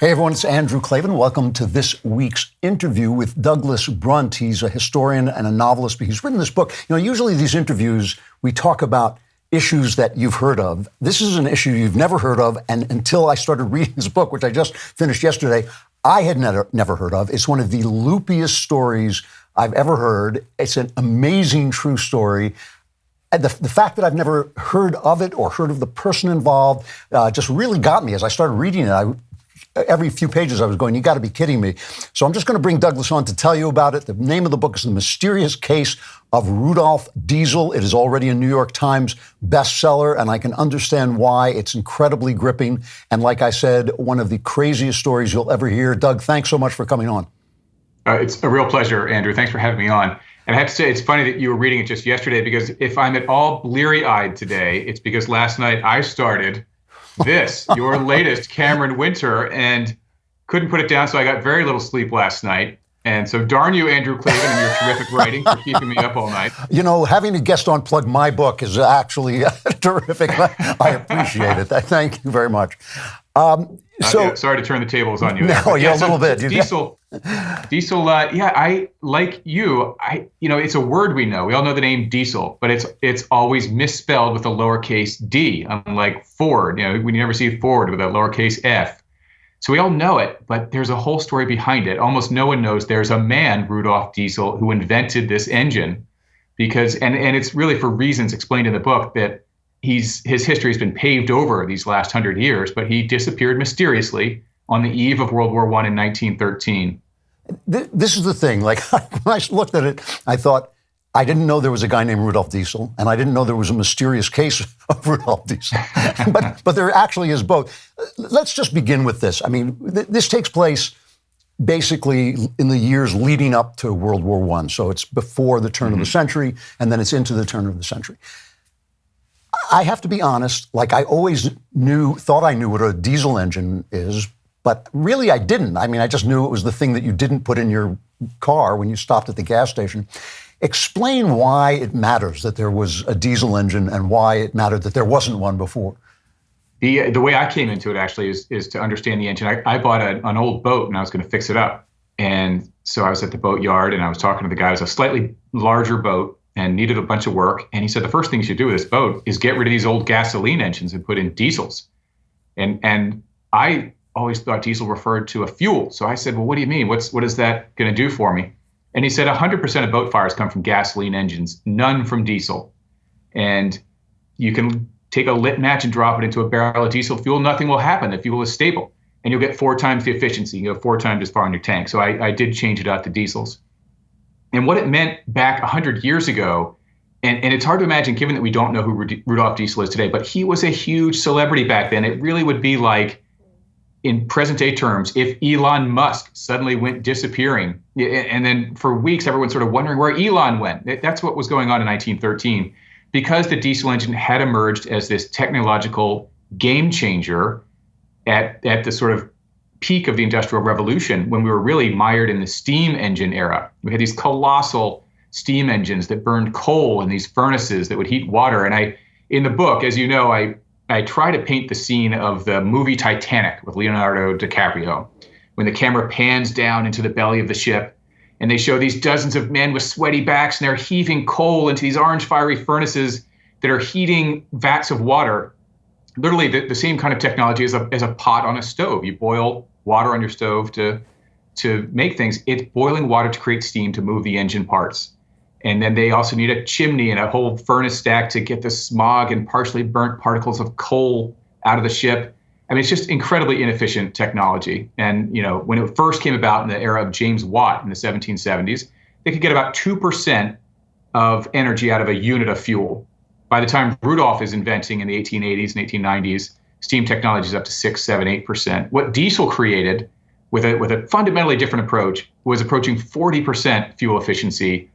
Hey everyone, it's Andrew Klavan. Welcome to this week's interview with Douglas Brunt. He's a historian and a novelist, but he's written this book. Usually these interviews, we talk about issues that you've heard of. This is an issue you've never heard of, and until I started reading this book, which I just finished yesterday, I had never heard of. It's one of the loopiest stories I've ever heard. It's an amazing true story. And the fact that I've never heard of it or heard of the person involved just really got me. As I started reading it, every few pages I was going, you got to be kidding me. So I'm just going to bring Douglas on to tell you about it. The name of the book is The Mysterious Case of Rudolf Diesel. It is already a New York Times bestseller, and I can understand why. It's incredibly gripping. And like I said, one of the craziest stories you'll ever hear. Doug, thanks so much for coming on. It's a real pleasure, Andrew. Thanks for having me on. And I have to say, it's funny that you were reading it just yesterday, because if I'm at all bleary-eyed today, it's because last night I started this, your latest, Cameron Winter, and couldn't put it down, so I got very little sleep last night. And so darn you, Andrew Klavan, and your terrific writing for keeping me up all night. Having a guest on plug my book is actually terrific. I appreciate it. Thank you very much. Sorry to turn the tables on you. No, a little bit. Diesel, I like you. It's a word we know. We all know the name Diesel, but it's always misspelled with a lowercase d, unlike Ford. We never see Ford with a lowercase f. So we all know it, but there's a whole story behind it. Almost no one knows there's a man, Rudolf Diesel, who invented this engine, because and it's really for reasons explained in the book that his history has been paved over these last 100 years, but he disappeared mysteriously on the eve of World War I in 1913. This is the thing. Like, when I looked at it, I thought, I didn't know there was a guy named Rudolf Diesel, and I didn't know there was a mysterious case of Rudolf Diesel. but there actually is both. Let's just begin with this. I mean, this takes place basically in the years leading up to World War I. So it's before the turn of the century, and then it's into the turn of the century. I have to be honest, like I always thought I knew what a diesel engine is, but really I didn't. I mean, I just knew it was the thing that you didn't put in your car when you stopped at the gas station. Explain why it matters that there was a diesel engine and why it mattered that there wasn't one before. The way I came into it actually is to understand the engine. I bought an old boat and I was going to fix it up. And so I was at the boat yard and I was talking to the guy. It was a slightly larger boat and needed a bunch of work. And he said, the first thing you should do with this boat is get rid of these old gasoline engines and put in diesels. And I always thought diesel referred to a fuel. So I said, well, what do you mean? What is that going to do for me? And he said 100% of boat fires come from gasoline engines, none from diesel. And you can take a lit match and drop it into a barrel of diesel fuel. Nothing will happen. The fuel is stable. And you'll get 4 times the efficiency. You go 4 times as far in your tank. So I did change it out to diesels. And what it meant back 100 years ago, and it's hard to imagine given that we don't know who Rudolf Diesel is today, but he was a huge celebrity back then. It really would be like, in present day terms, if Elon Musk suddenly went disappearing, and then for weeks everyone sort of wondering where Elon went. That's what was going on in 1913, because the diesel engine had emerged as this technological game changer at the sort of peak of the Industrial Revolution, when we were really mired in the steam engine era. We had these colossal steam engines that burned coal in these furnaces that would heat water. And in the book, as you know, I try to paint the scene of the movie Titanic with Leonardo DiCaprio, when the camera pans down into the belly of the ship and they show these dozens of men with sweaty backs and they're heaving coal into these orange fiery furnaces that are heating vats of water. Literally the same kind of technology as a pot on a stove. You boil water on your stove to make things. It's boiling water to create steam to move the engine parts. And then they also need a chimney and a whole furnace stack to get the smog and partially burnt particles of coal out of the ship. I mean, it's just incredibly inefficient technology. And, when it first came about in the era of James Watt in the 1770s, they could get about 2% of energy out of a unit of fuel. By the time Rudolf is inventing in the 1880s and 1890s, steam technology is up to 6, 7, 8%. What diesel created with a fundamentally different approach was approaching 40% fuel efficiency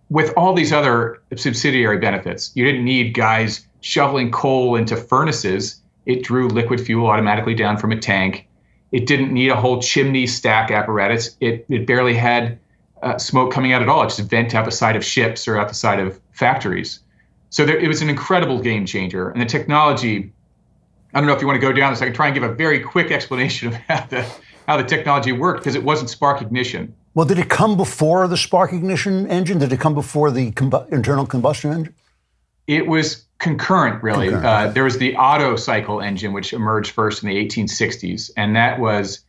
with all these other subsidiary benefits. You didn't need guys shoveling coal into furnaces. It drew liquid fuel automatically down from a tank. It didn't need a whole chimney stack apparatus. It barely had smoke coming out at all. It just vent out the side of ships or out the side of factories. So it was an incredible game changer. And the technology, I don't know if you want to go down this. I can try and give a very quick explanation of how how the technology worked because it wasn't spark ignition. Well, did it come before the spark ignition engine? Did it come before the internal combustion engine? It was concurrent, really. Okay. There was the Otto cycle engine, which emerged first in the 1860s, and that was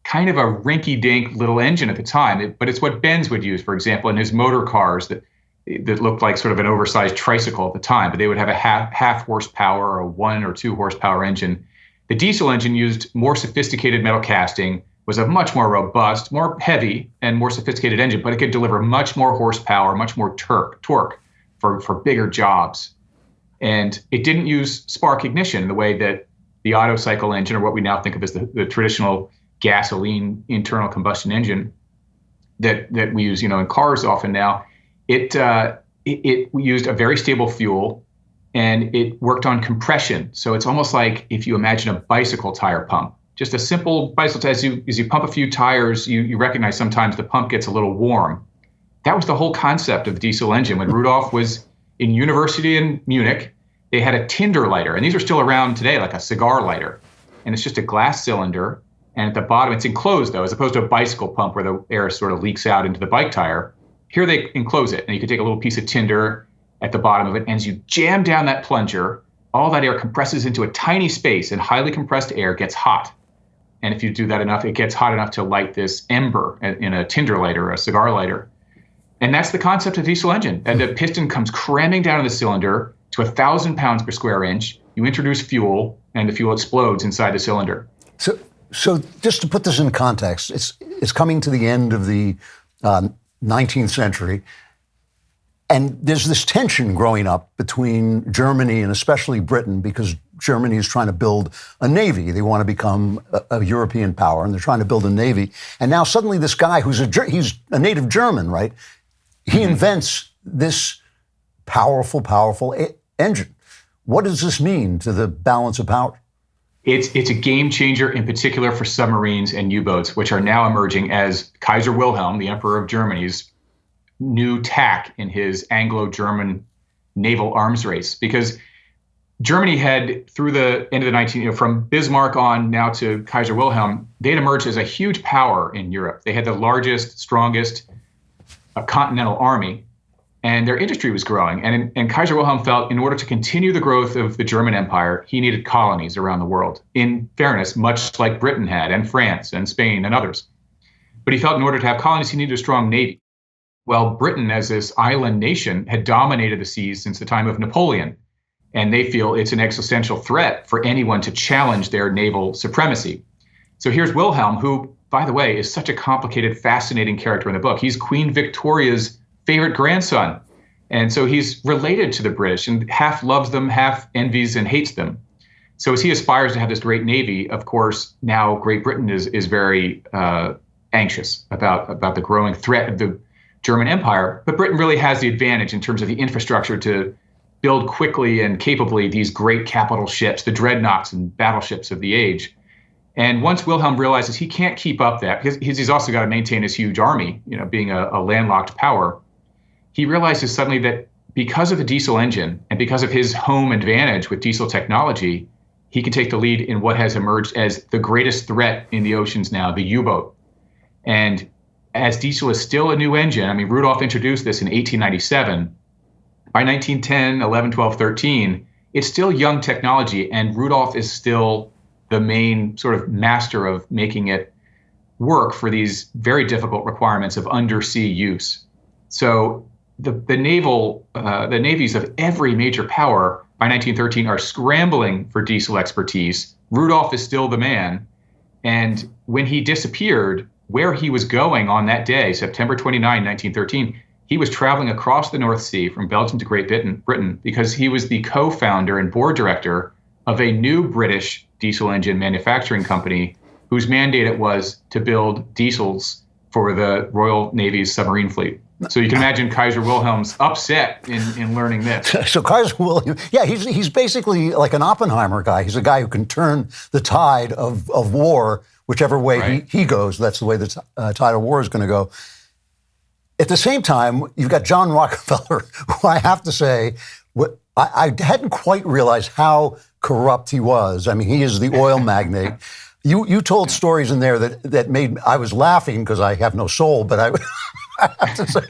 kind of a rinky-dink little engine at the time. But it's what Benz would use, for example, in his motor cars that looked like sort of an oversized tricycle at the time. But they would have a half horsepower or a 1 or 2 horsepower engine. The diesel engine used more sophisticated metal casting, was a much more robust, more heavy, and more sophisticated engine, but it could deliver much more horsepower, much more torque for bigger jobs. And it didn't use spark ignition in the way that the Otto cycle engine, or what we now think of as the traditional gasoline internal combustion engine that we use, in cars often now. It used a very stable fuel, and it worked on compression. So it's almost like if you imagine a bicycle tire pump. Just a simple bicycle tire. As you pump a few tires, you recognize sometimes the pump gets a little warm. That was the whole concept of the diesel engine. When Rudolf was in university in Munich, they had a tinder lighter, and these are still around today, like a cigar lighter. And it's just a glass cylinder, and at the bottom, it's enclosed, though, as opposed to a bicycle pump where the air sort of leaks out into the bike tire. Here they enclose it, and you can take a little piece of tinder at the bottom of it, and as you jam down that plunger, all that air compresses into a tiny space, and highly compressed air gets hot. And if you do that enough, it gets hot enough to light this ember in a tinder lighter, a cigar lighter. And that's the concept of diesel engine. And the piston comes cramming down in the cylinder to 1,000 pounds per square inch. You introduce fuel, and the fuel explodes inside the cylinder. So just to put this in context, it's coming to the end of the 19th century. And there's this tension growing up between Germany and especially Britain, because Germany is trying to build a navy. They want to become a European power, and they're trying to build a navy. And now suddenly this guy he's a native German, right? He invents this powerful engine. What does this mean to the balance of power? It's a game changer, in particular for submarines and U-boats, which are now emerging as Kaiser Wilhelm, the Emperor of Germany's new tack in his Anglo-German naval arms race. Because Germany had, through the end of the from Bismarck on now to Kaiser Wilhelm, they'd emerged as a huge power in Europe. They had the largest, strongest continental army, and their industry was growing. And Kaiser Wilhelm felt in order to continue the growth of the German Empire, he needed colonies around the world. In fairness, much like Britain had, and France, and Spain, and others. But he felt in order to have colonies, he needed a strong navy. Well, Britain, as this island nation, had dominated the seas since the time of Napoleon. And they feel it's an existential threat for anyone to challenge their naval supremacy. So here's Wilhelm, who, by the way, is such a complicated, fascinating character in the book. He's Queen Victoria's favorite grandson. And so he's related to the British and half loves them, half envies and hates them. So as he aspires to have this great navy, of course, now Great Britain is very anxious about the growing threat of the German Empire. But Britain really has the advantage in terms of the infrastructure to build quickly and capably these great capital ships, the dreadnoughts and battleships of the age. And once Wilhelm realizes he can't keep up that, because he's also got to maintain his huge army, being a landlocked power, he realizes suddenly that because of the diesel engine and because of his home advantage with diesel technology, he can take the lead in what has emerged as the greatest threat in the oceans now, the U-boat. And as diesel is still a new engine, Rudolf introduced this in 1897. By 1910, 11, 12, 13, it's still young technology, and Rudolf is still the main sort of master of making it work for these very difficult requirements of undersea use. So the navies of every major power by 1913 are scrambling for diesel expertise. Rudolf is still the man. And when he disappeared, where he was going on that day, September 29, 1913, he was traveling across the North Sea from Belgium to Great Britain because he was the co-founder and board director of a new British diesel engine manufacturing company whose mandate it was to build diesels for the Royal Navy's submarine fleet. So you can imagine Kaiser Wilhelm's upset in learning this. So Kaiser Wilhelm, he's basically like an Oppenheimer guy. He's a guy who can turn the tide of war whichever way right. he goes. That's the way the tide of war is going to go. At the same time, you've got John Rockefeller, who I have to say, I hadn't quite realized how corrupt he was. He is the oil magnate. You told stories in there that made I was laughing because I have no soul, but I have to say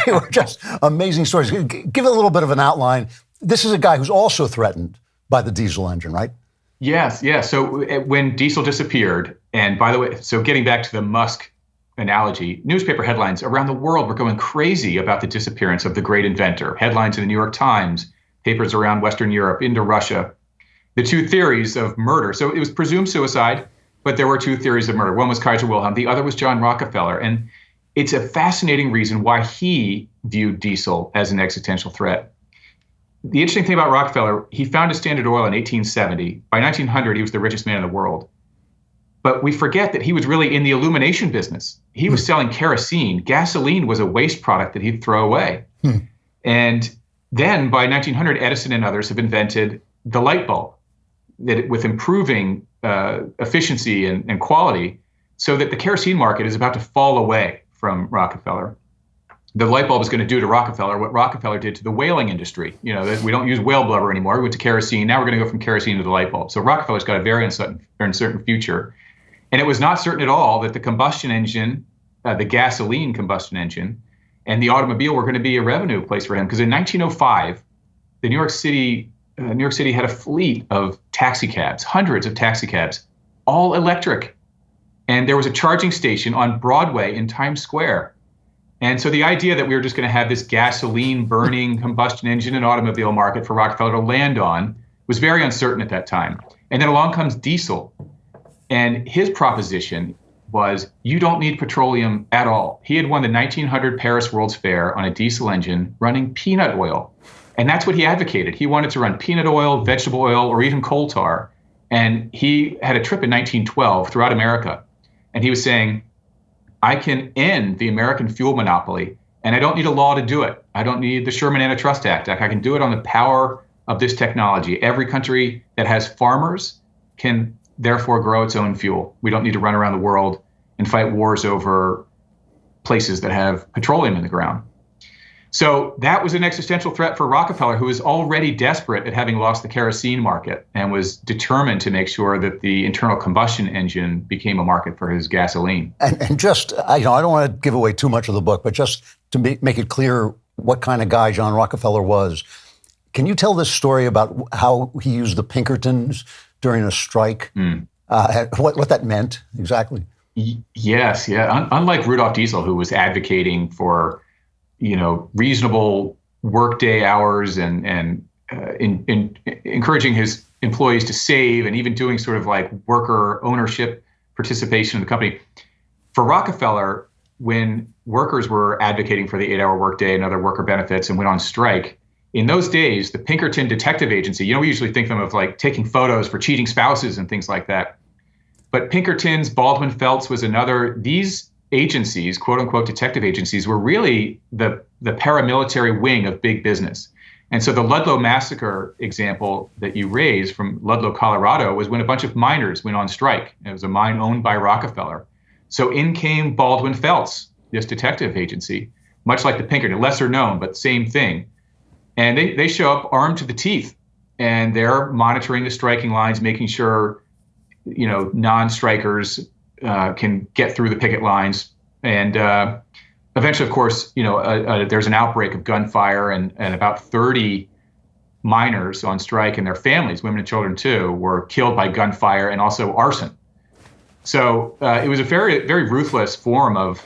they were just amazing stories. Give a little bit of an outline. This is a guy who's also threatened by the diesel engine, right? Yes, yeah. So when diesel disappeared, and by the way, so getting back to the Musk analogy, newspaper headlines around the world were going crazy about the disappearance of the great inventor. Headlines in the New York Times, papers around Western Europe, into Russia. The two theories of murder. So it was presumed suicide, but there were two theories of murder. One was Kaiser Wilhelm, the other was John Rockefeller. And it's a fascinating reason why he viewed diesel as an existential threat. The interesting thing about Rockefeller, he founded Standard Oil in 1870. By 1900, he was the richest man in the world. But we forget that he was really in the illumination business. He was selling kerosene. Gasoline was a waste product that he'd throw away. And then by 1900, Edison and others have invented the light bulb, that with improving efficiency and quality, so that the kerosene market is about to fall away from Rockefeller. The light bulb is going to do to Rockefeller what Rockefeller did to the whaling industry. You know, we don't use whale blubber anymore. We went to kerosene. Now we're going to go from kerosene to the light bulb. So Rockefeller's got a very uncertain future. And it was not certain at all that the combustion engine, the gasoline combustion engine, and the automobile were going to be a revenue place for him. Because in 1905, New York City had a fleet of taxi cabs, hundreds of taxi cabs, all electric. And there was a charging station on Broadway in Times Square. And so the idea that we were just going to have this gasoline burning combustion engine and automobile market for Rockefeller to land on was very uncertain at that time. And then along comes diesel. And his proposition was, you don't need petroleum at all. He had won the 1900 Paris World's Fair on a diesel engine running peanut oil. And that's what he advocated. He wanted to run peanut oil, vegetable oil, or even coal tar. And he had a trip in 1912 throughout America. And he was saying, I can end the American fuel monopoly, and I don't need a law to do it. I don't need the Sherman Antitrust Act. I can do it on the power of this technology. Every country that has farmers can therefore grow its own fuel. We don't need to run around the world and fight wars over places that have petroleum in the ground. So that was an existential threat for Rockefeller, who was already desperate at having lost the kerosene market and was determined to make sure that the internal combustion engine became a market for his gasoline. And just, I don't want to give away too much of the book, but just to make it clear what kind of guy John Rockefeller was, can you tell this story about how he used the Pinkertons during a strike? What that meant exactly? Yes, yeah. Unlike Rudolf Diesel, who was advocating for reasonable workday hours and encouraging his employees to save and even doing sort of like worker ownership participation in the company. For Rockefeller, when workers were advocating for the 8-hour workday and other worker benefits and went on strike, in those days, the Pinkerton Detective Agency, we usually think of them of like taking photos for cheating spouses and things like that. But Pinkerton's, Baldwin Felts was another. These agencies, quote unquote detective agencies, were really the paramilitary wing of big business. And so the Ludlow massacre example that you raised from Ludlow, Colorado, was when a bunch of miners went on strike. It was a mine owned by Rockefeller. So in came Baldwin Felts, this detective agency, much like the Pinkerton, lesser known, but same thing. And they show up armed to the teeth, and they're monitoring the striking lines, making sure, non-strikers can get through the picket lines. And eventually, of course, there's an outbreak of gunfire, and about 30 miners on strike and their families, women and children too, were killed by gunfire and also arson. So it was a very, very ruthless form of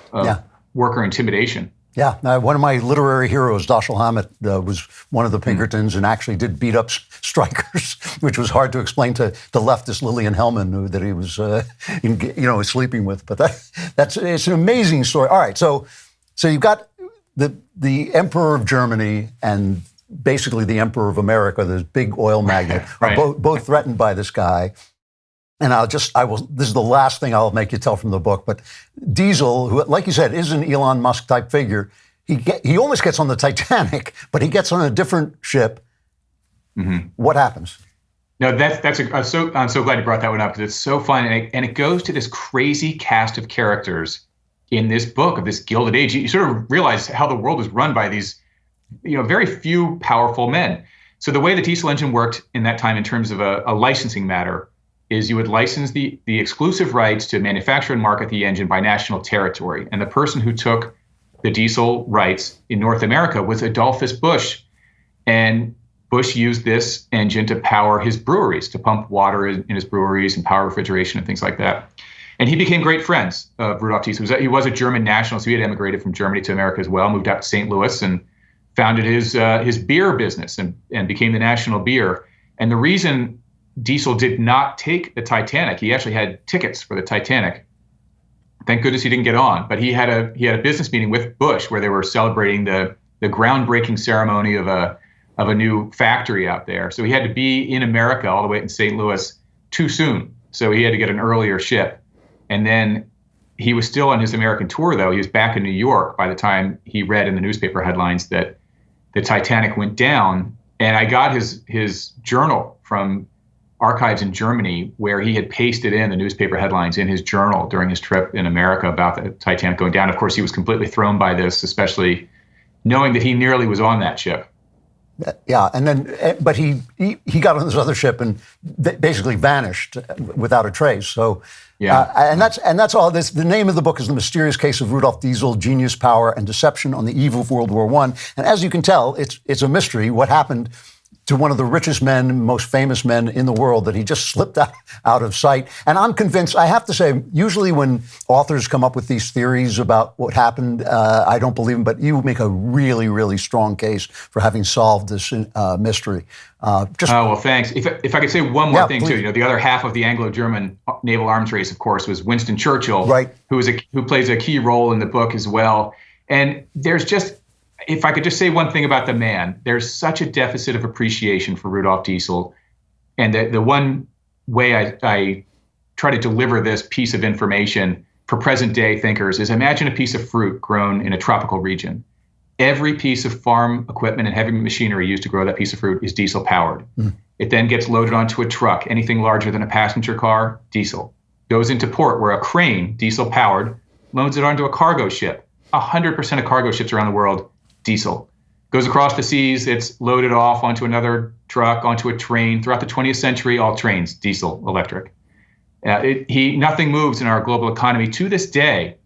worker intimidation. Yeah, one of my literary heroes, Dashiell Hammett, was one of the Pinkertons and actually did beat up strikers, which was hard to explain to the leftist Lillian Hellman that he was, sleeping with. But it's an amazing story. All right, so you've got the Emperor of Germany and basically the Emperor of America, this big oil magnate, right. are both threatened by this guy. And this is the last thing I'll make you tell from the book, but Diesel, who, like you said, is an Elon Musk type figure, he almost gets on the Titanic, but he gets on a different ship. Mm-hmm. What happens? No, I'm so glad you brought that one up, because it's so fun. And it goes to this crazy cast of characters in this book of this Gilded Age. You sort of realize how the world was run by these, very few powerful men. So the way the diesel engine worked in that time in terms of a licensing matter is you would license the exclusive rights to manufacture and market the engine by national territory. And the person who took the diesel rights in North America was Adolphus Busch. And Busch used this engine to power his breweries, to pump water in his breweries and power refrigeration and things like that. And he became great friends of Rudolf Diesel. He was a German national, so he had emigrated from Germany to America as well, moved out to St. Louis and founded his beer business and became the national beer. And the reason Diesel did not take the Titanic, he actually had tickets for the Titanic. Thank goodness he didn't get on. But he had a business meeting with Busch where they were celebrating the groundbreaking ceremony of a new factory out there. So he had to be in America all the way in St. Louis too soon. So he had to get an earlier ship. And then he was still on his American tour, though. He was back in New York by the time he read in the newspaper headlines that the Titanic went down. And I got his journal from archives in Germany where he had pasted in the newspaper headlines in his journal during his trip in America about the Titanic going down. Of course, he was completely thrown by this, especially knowing that he nearly was on that ship. Yeah, and then, but he got on this other ship and basically vanished without a trace. So, yeah, and that's all. This, the name of the book is "The Mysterious Case of Rudolf Diesel: Genius, Power, and Deception on the Eve of World War I." And as you can tell, it's a mystery what happened to one of the richest men, most famous men in the world, that he just slipped out of sight. And I'm convinced, I have to say, usually when authors come up with these theories about what happened, I don't believe them, but you make a really, really strong case for having solved this mystery. Well, thanks. If I could say one more thing, please. too. The other half of the Anglo-German naval arms race, of course, was Winston Churchill, right, who plays a key role in the book as well. And there's just, if I could just say one thing about the man, there's such a deficit of appreciation for Rudolf Diesel. And the one way I try to deliver this piece of information for present day thinkers is imagine a piece of fruit grown in a tropical region. Every piece of farm equipment and heavy machinery used to grow that piece of fruit is diesel powered. It then gets loaded onto a truck, anything larger than a passenger car, diesel. Goes into port where a crane, diesel powered, loads it onto a cargo ship. 100% of cargo ships around the world, diesel. Goes across the seas, it's loaded off onto another truck, onto a train. Throughout the 20th century, all trains, diesel, electric. Nothing moves in our global economy to this day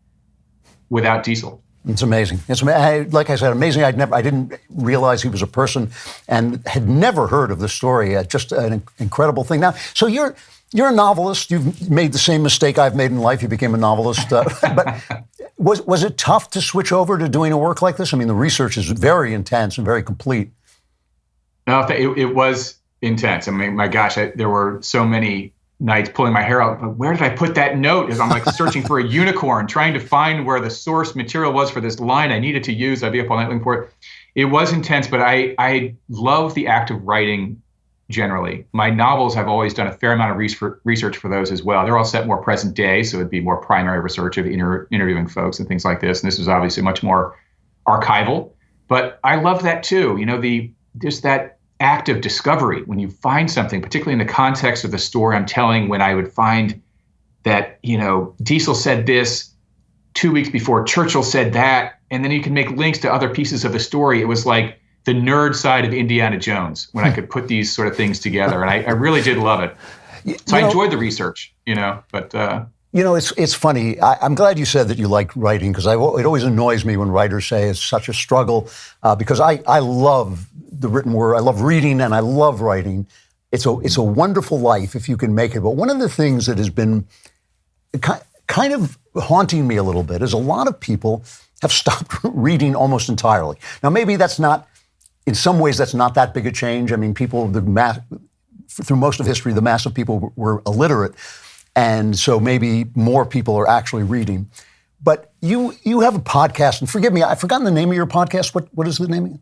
without diesel. It's amazing. Like I said, amazing. I didn't realize he was a person and had never heard of this story. Just an incredible thing. Now, so you're a novelist. You've made the same mistake I've made in life. You became a novelist. But was it tough to switch over to doing a work like this? I mean, the research is very intense and very complete. No, it was intense. I mean, my gosh, there were so many nights pulling my hair out. But where did I put that note? As I'm like searching for a unicorn, trying to find where the source material was for this line I needed to use. I'd be up all night looking for it. It was intense, but I love the act of writing generally. My novels, I've always done a fair amount of research for those as well. They're all set more present day, so it'd be more primary research of interviewing folks and things like this. And this was obviously much more archival. But I love that too. Just that act of discovery when you find something, particularly in the context of the story I'm telling, when I would find that, Diesel said this 2 weeks before Churchill said that, and then you can make links to other pieces of the story. It was like the nerd side of Indiana Jones when I could put these sort of things together. And I really did love it. So I enjoyed the research, but... it's funny. I'm glad you said that you like writing, because it always annoys me when writers say it's such a struggle, because I love the written word. I love reading and I love writing. It's a wonderful life if you can make it. But one of the things that has been kind of haunting me a little bit is a lot of people have stopped reading almost entirely. Now, maybe that's not, in some ways, that's not that big a change. I mean, through most of history, the mass of people were illiterate. And so maybe more people are actually reading. But you have a podcast, and forgive me, I've forgotten the name of your podcast. What is the name again?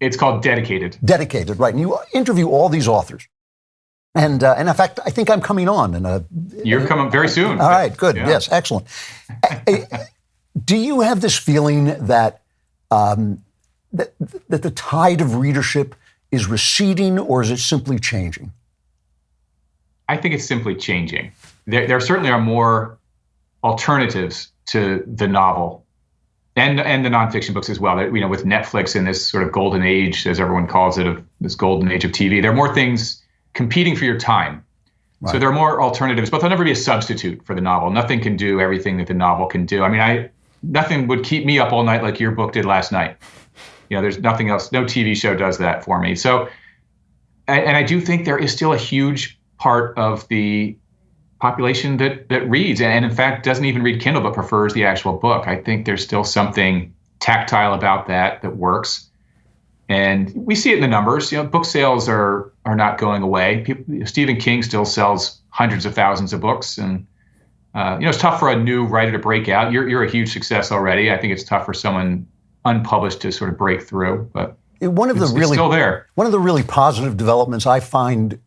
It's called Dedicated. Dedicated, right. And you interview all these authors. And in fact, I think I'm coming on. You're coming very soon. All right, good. Yeah. Yes, excellent. Do you have this feeling that that the tide of readership is receding, or is it simply changing? I think it's simply changing. There certainly are more alternatives to the novel and the nonfiction books as well. With Netflix and this sort of golden age, as everyone calls it, of this golden age of TV, there are more things competing for your time. Right. So there are more alternatives, but there'll never be a substitute for the novel. Nothing can do everything that the novel can do. I mean, nothing would keep me up all night like your book did last night. There's nothing else. No TV show does that for me. So, and I do think there is still a huge part of the population that reads, and in fact doesn't even read Kindle, but prefers the actual book. I think there's still something tactile about that works. And we see it in the numbers. Book sales are not going away. Stephen King still sells hundreds of thousands of books, and it's tough for a new writer to break out. You're a huge success already. I think it's tough for someone unpublished to sort of break through, but it's still there. One of the really positive developments I find,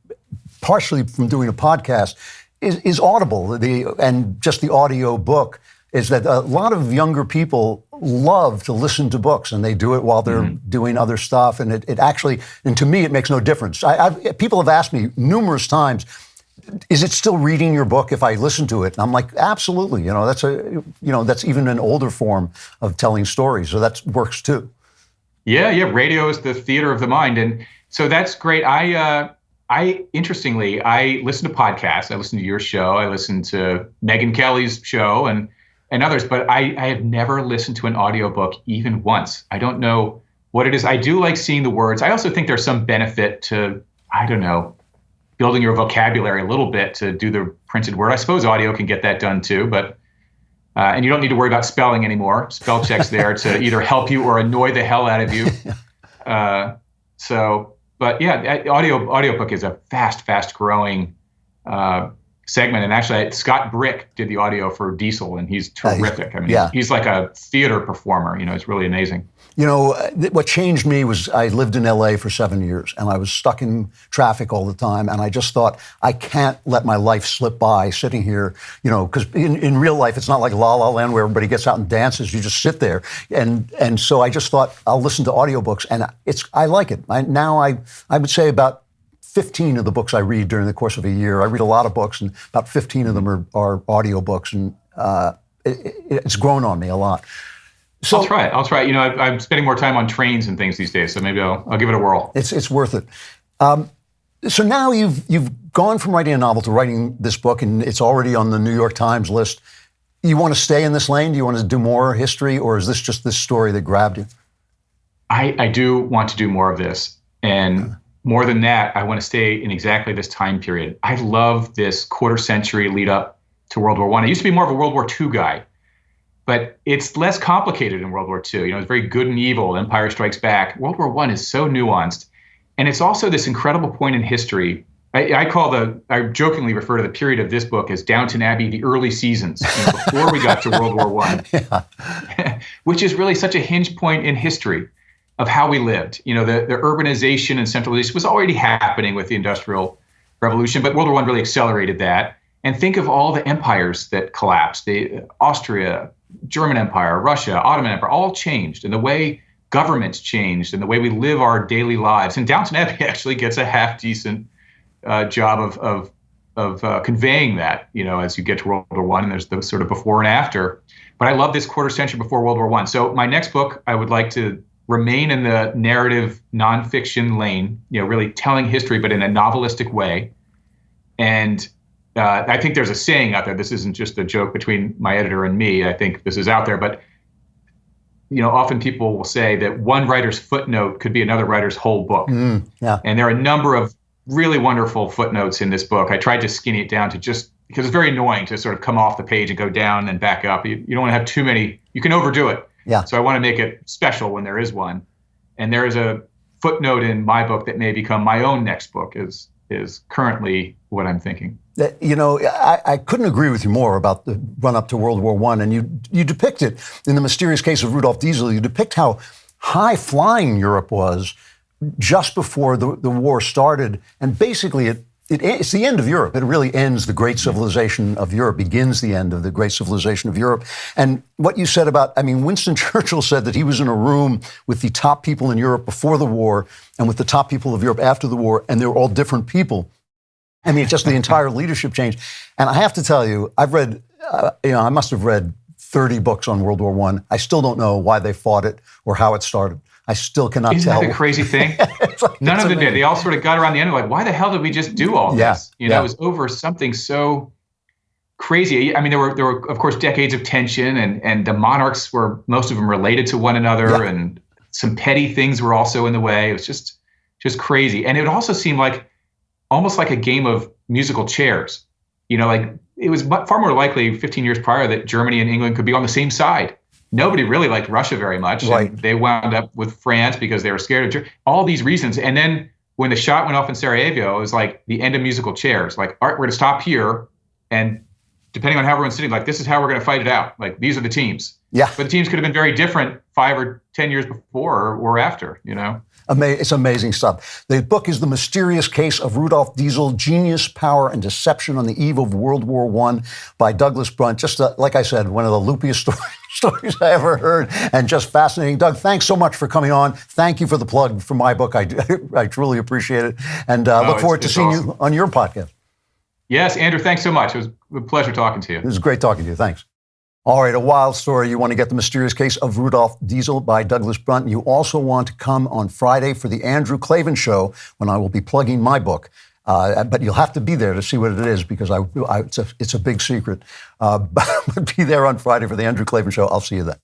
partially from doing a podcast, is Audible, and just the audio book, is that a lot of younger people love to listen to books, and they do it while they're doing other stuff. And it actually, and to me, it makes no difference. People have asked me numerous times, is it still reading your book if I listen to it? And I'm like, absolutely. That's even an older form of telling stories. So that works too. Yeah. Radio is the theater of the mind. And so that's great. Interestingly, I listen to podcasts. I listen to your show. I listen to Megyn Kelly's show and others, but I have never listened to an audiobook even once. I don't know what it is. I do like seeing the words. I also think there's some benefit to, building your vocabulary a little bit to do the printed word. I suppose audio can get that done too, but and you don't need to worry about spelling anymore. Spell check's there to either help you or annoy the hell out of you. But yeah, audiobook is a fast growing segment. And actually, Scott Brick did the audio for Diesel, and he's terrific. He's like a theater performer. It's really amazing. What changed me was I lived in LA for 7 years, and I was stuck in traffic all the time. And I just thought, I can't let my life slip by sitting here, because in real life, it's not like La La Land where everybody gets out and dances. You just sit there. And so I just thought, I'll listen to audiobooks, and I like it. I would say about 15 of the books I read during the course of a year. I read a lot of books, and about 15 of them are audiobooks, and it's grown on me a lot. So, I'll try it. I'm spending more time on trains and things these days, so maybe I'll give it a whirl. It's worth it. So now you've gone from writing a novel to writing this book, and it's already on the New York Times list. You want to stay in this lane? Do you want to do more history, or is this just this story that grabbed you? I do want to do more of this, and more than that, I want to stay in exactly this time period. I love this quarter century lead up to World War I. I used to be more of a World War II guy. But it's less complicated in World War II. It's very good and evil. Empire Strikes Back. World War I is so nuanced. And it's also this incredible point in history. I jokingly refer to the period of this book as Downton Abbey, the early seasons, before we got to World War I, which is really such a hinge point in history of how we lived. The urbanization and centralization was already happening with the Industrial Revolution, but World War I really accelerated that. And think of all the empires that collapsed. Austria, German Empire, Russia, Ottoman Empire, all changed, and the way governments changed, and the way we live our daily lives. And Downton Abbey actually gets a half decent job of conveying that, as you get to World War I, and there's the sort of before and after. But I love this quarter century before World War I. So my next book, I would like to remain in the narrative nonfiction lane, really telling history, but in a novelistic way. And I think there's a saying out there. This isn't just a joke between my editor and me. I think this is out there. But, often people will say that one writer's footnote could be another writer's whole book. Yeah. And there are a number of really wonderful footnotes in this book. I tried to skinny it down to just because it's very annoying to sort of come off the page and go down and back up. You don't want to have too many. You can overdo it. Yeah. So I want to make it special when there is one. And there is a footnote in my book that may become my own next book is currently what I'm thinking. I couldn't agree with you more about the run-up to World War I, and you depict it in The Mysterious Case of Rudolf Diesel. You depict how high-flying Europe was just before the war started, and basically it's the end of Europe. It really ends the great civilization of Europe, begins the end of the great civilization of Europe. And what you said about, Winston Churchill said that he was in a room with the top people in Europe before the war and with the top people of Europe after the war, and they were all different people. Just the entire leadership changed. And I have to tell you, I've read, I must have read 30 books on World War I. I still don't know why they fought it or how it started. I still cannot tell. Isn't that a crazy thing? None of them did. They all sort of got around the end like, why the hell did we just do all this? You know, it was over something so crazy. I mean, there were of course decades of tension, and the monarchs were, most of them, related to one another, and some petty things were also in the way. It was just crazy. And it also seemed like almost like a game of musical chairs. You know, like it was far more likely 15 years prior that Germany and England could be on the same side. Nobody really liked Russia very much. Right. And they wound up with France because they were scared of Germany. All these reasons. And then when the shot went off in Sarajevo, it was like the end of musical chairs. Like, all right, we're going to stop here. And depending on how everyone's sitting, like, this is how we're going to fight it out. Like, these are the teams. Yeah. But the teams could have been very different 5 or 10 years before or after, you know? It's amazing stuff. The book is The Mysterious Case of Rudolf Diesel, Genius, Power, and Deception on the Eve of World War I by Douglas Brunt. Just like I said, one of the loopiest stories I ever heard, and just fascinating. Doug, thanks so much for coming on. Thank you for the plug for my book. I truly appreciate it. And look forward to seeing you on your podcast. Yes, Andrew, thanks so much. It was a pleasure talking to you. It was great talking to you. Thanks. All right, a wild story. You want to get The Mysterious Case of Rudolf Diesel by Douglas Brunt. You also want to come on Friday for the Andrew Klavan Show, when I will be plugging my book. But you'll have to be there to see what it is, because it's a big secret. But be there on Friday for the Andrew Klavan Show. I'll see you then.